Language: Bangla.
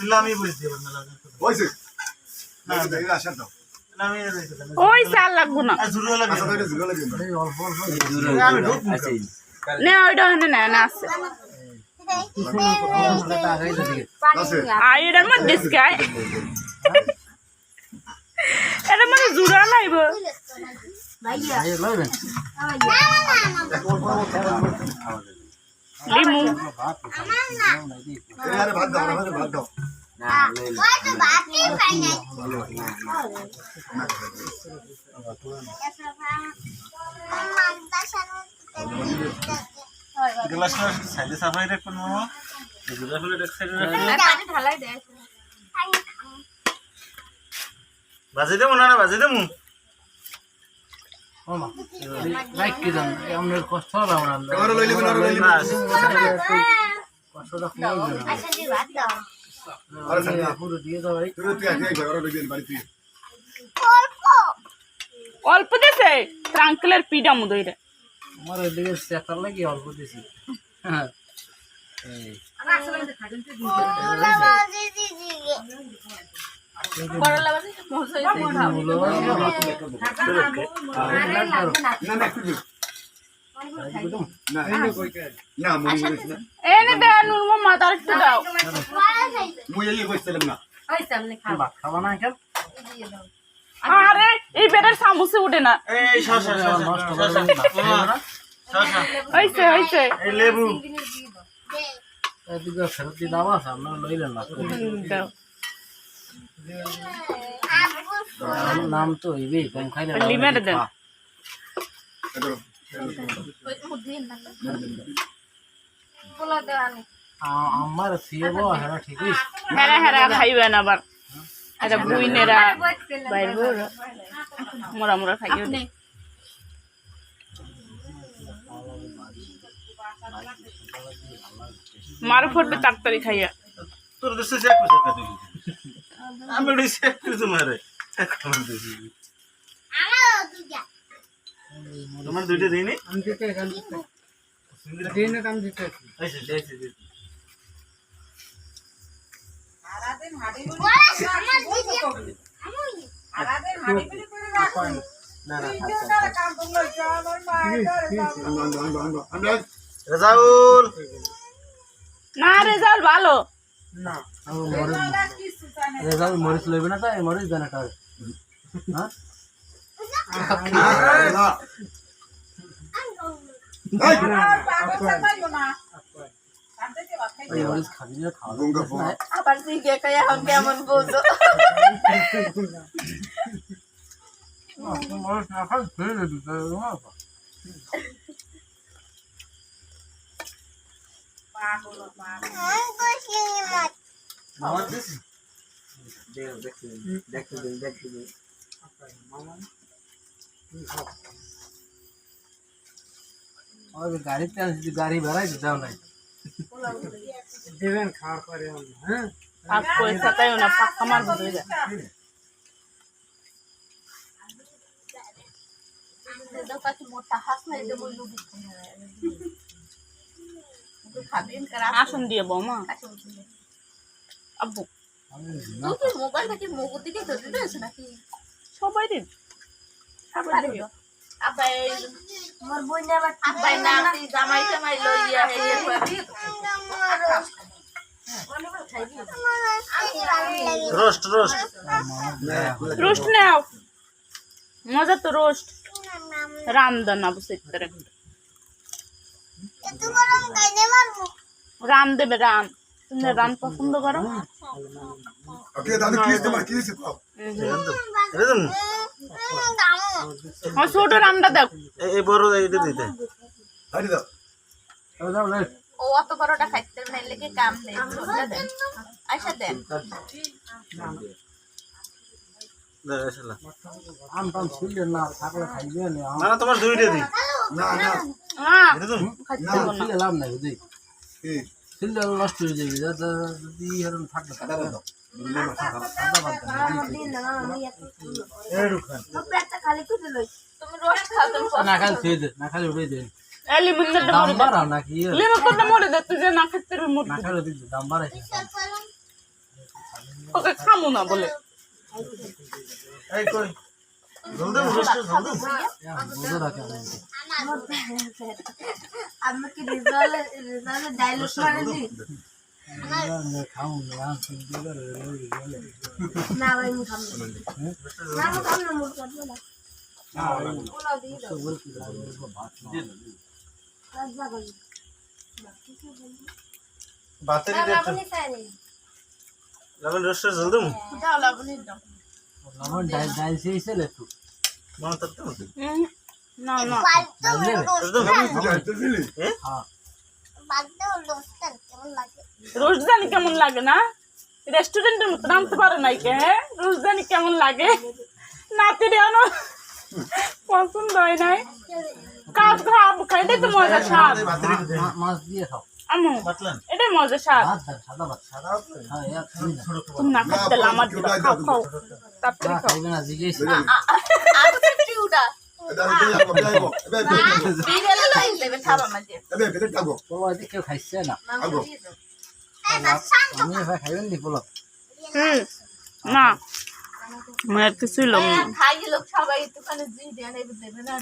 লামি বলছি না লাগা হইছে না দেই আসেন তো লামি ওই চাল লাগবো না জুরো লাগে আচ্ছা এটা জুড়ে লাগবে আমি ঢুক না ওইটা ওখানে না না আছে এটার মধ্যে স্কাই এটার মধ্যে জুড়া লাইব লিমু আরে ভাত দাও ভাত দাও গ্লাসটা সাইডে সাফাই রাখুন মামা জুরা ফেলে এক সাইডে রাখুন পানি ঢালাই দে বাজে দেবো না বাজে দেবো লাইক কি জান আমাদের কষ্ট হবে আমরা আরে লইলি না লইলি না কষ্টটা কম হবে না আচ্ছা দি ভাত দাও আরে সাথে পুরো দিয়ে দাও ভাই তুই তুই আগে ঘরে ঢুকে বাড়ি তুই অল্প দেছে ট্রাঙ্কলের পিডা মুদইরা আমার এদিকে সেটার লাগি অল্প দিছি হ্যাঁ এই করলা বাজি মহসই না না তুই না না মুই না এনে দে নুন মামা তার একটু দাও মুই এই কইছিলাম না ভাত খাবা না কেন আরে এই বেটার সামুসে উঠে না এই শশা নষ্ট শশা শশা হইছে হইছে এই লেবু এদিকে ফেরত দিয়ে দাও আছে আমরা লইলেন না দাও নাম তো এইবে কম খাইলে লিমেট দেন আমার ফিয়েবো হেরা ঠিকই হেরা হেরা খাইবেন আবার এটা বুইনেরা বাইরবো মোরা মোরা খাইও মার ফুটবে তাড়াতাড়ি খাইয়া তোর দেশে চেক করছে তুই আমি ওই চেক করে তোমারে তোমার দুইটা দিইনি আমি দিতে এখান দিনে কাম দিতে আইছে যাইছে রাজাউল না রেজাল্ট ভালো না রেজাল্ট মরিচ লইবে না তাই মরিচ দেন একটা হ্যাঁ মরিচ খাবি না খাওয়া আবার দিকে কায়া হন কেমন বলছো মরিচ না খাই ফেলে দিতে গাড়িতে আসছি গাড়ি বেড়াই যাও নাই দেবেন খাওয়ার পরে হ্যাঁ आप पैसा তাই না পাক্কা মার ধরে যা দাদা কি মোটা হাস নাই দেব লুবি খাবেন করা আসন দিয়ে বৌমা আব্বু তুই মোবাইল থেকে মুগুর দিকে ধরে দিয়েছ নাকি সবাই দিন সবাই দিও আব্বাই মোর বইনা আবার আব্বাই নাম দি জামাই জামাই লইয়া হেয়ে কবি রোস্ট রোস্ট রোস্ট নাও মজা তো রোস্ট রামদান আবু সেত্তরে এত গরম গাইনে মারবো রাম দেবে রাম তুমি রাম পছন্দ করো ওকে দাদু কি তোমার কি দিছে পাও এরকম ও ছোট রামটা দাও এই বড় এইটা দিতে হাড়ি দাও দাও লে ও অত বড়টা খাইতে না লাগে কাম নেই ছোটটা দেন আচ্ছা দেন দাঁড়াইছিলা আম টাম ছিল না থাকলে খাইবে না না তোমার দুইটা দি না না হ্যাঁ এরকম না ছিল লাভ নাই বুঝি কি ছিল নষ্ট হয়ে যাবে যদি এরকম থাকলে দাদা দাও তুমি রোস্ট খাও তুমি না খালি থুই দে না খালি উঠে দে লিমনের দাম মরে বাড়াও নাকি লিমন কোনটা মরে দে তুই যে না খেতে মরে না খাইলে দিচ্ছি দাম বাড়াইছে ওকে খামু না বলে এই কই জলদি রোস্টার জলদি বুঝো রাখে আমি কি রেজাল্ট ডায়লগ মারেছি খাও না না ভাই আমি খাবো না আমি খাবো না মুখ কাটবো না ওলা দিয়ে দাও রাজা গলি বাতেরি না দে আপনি খাইনি লাবণ রোস্টার জলদি দাও লাবণী দাও আমার ডাইল সেইছিল একটু মন তত্ত্ব না না একদম হ্যাঁ রোজ জানি কেমন লাগে না রেস্টুরেন্টের মতো নামতে পারে নাই কে হ্যাঁ রোজ জানি কেমন লাগে নাতি রে পছন্দ হয় নাই কাজ খাবো খাইলে তো মজা স্বাদ মাছ দিয়ে খাও আমু বাতলান এটা মজা স্বাদ ভাত দাও সাদা ভাত হ্যাঁ এক তুমি না খাইতে আমার দিবা খাও খাও তাড়াতাড়ি খাও খাইবে না জিজ্ঞেস আর তো উড়া বিড়ালে লই দেবে খাবার মাঝে বাবা এদিকে কেউ খাইছে না মামা দিয়ে দাও আমি এবার খাইবেন নি বলো না মেয়ের কিছুই লম না খাই লোক সবাই একটুখানি জি দেন দেবে না